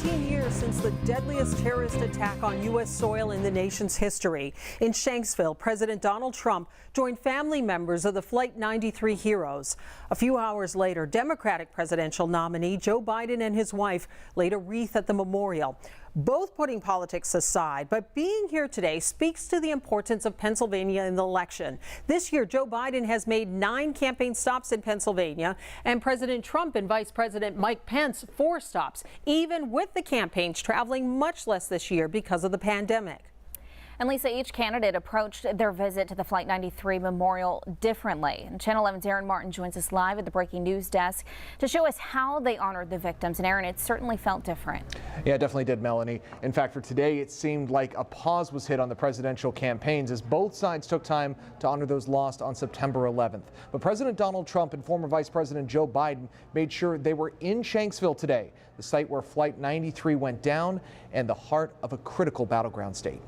19 years since the deadliest terrorist attack on U.S. soil in the nation's history. In Shanksville, President Donald Trump joined family members of the Flight 93 heroes. A few hours later, Democratic presidential nominee Joe Biden and his wife laid a wreath at the memorial. Both putting politics aside, but being here today speaks to the importance of Pennsylvania in the election. This year, Joe Biden has made 9 campaign stops in Pennsylvania, and President Trump and Vice President Mike Pence 4 stops, even with the campaigns traveling much less this year because of the pandemic. And Lisa, each candidate approached their visit to the Flight 93 memorial differently. And Channel 11's Aaron Martin joins us live at the breaking news desk to show us how they honored the victims. And Aaron, it certainly felt different. Yeah, it definitely did, Melanie. In fact, for today, it seemed like a pause was hit on the presidential campaigns as both sides took time to honor those lost on September 11th. But President Donald Trump and former Vice President Joe Biden made sure they were in Shanksville today, the site where Flight 93 went down and the heart of a critical battleground state.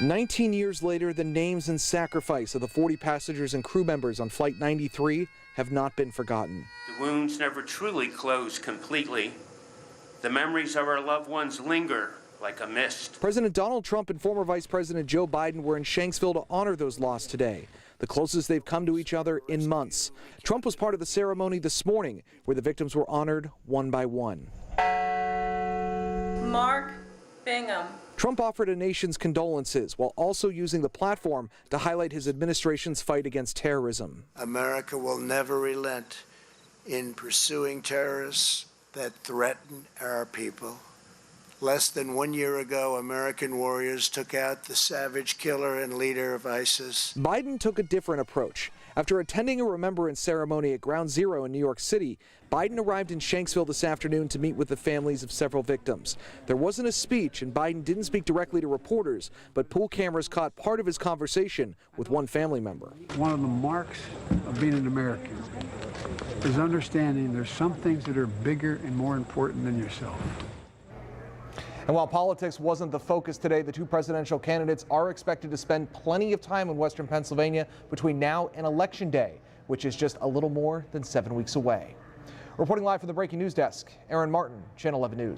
"19 years later, the names and sacrifice of the 40 passengers and crew members on Flight 93 have not been forgotten. The wounds never truly close completely. The memories of our loved ones linger like a mist." President Donald Trump and former Vice President Joe Biden were in Shanksville to honor those lost today, the closest they've come to each other in months. Trump was part of the ceremony this morning, where the victims were honored one by one. Mark Bingham. Trump offered a nation's condolences while also using the platform to highlight his administration's fight against terrorism. America will never relent in pursuing terrorists that threaten our people. Less than 1 year ago, American warriors took out the savage killer and leader of ISIS. Biden took a different approach. After attending a remembrance ceremony at Ground Zero in New York City, Biden arrived in Shanksville this afternoon to meet with the families of several victims. There wasn't a speech, and Biden didn't speak directly to reporters, but pool cameras caught part of his conversation with one family member. One of the marks of being an American is understanding there's some things that are bigger and more important than yourself. And while politics wasn't the focus today, the 2 presidential candidates are expected to spend plenty of time in Western Pennsylvania between now and Election Day, which is just a little more than 7 weeks away. Reporting live from the breaking news desk, Aaron Martin, Channel 11 News.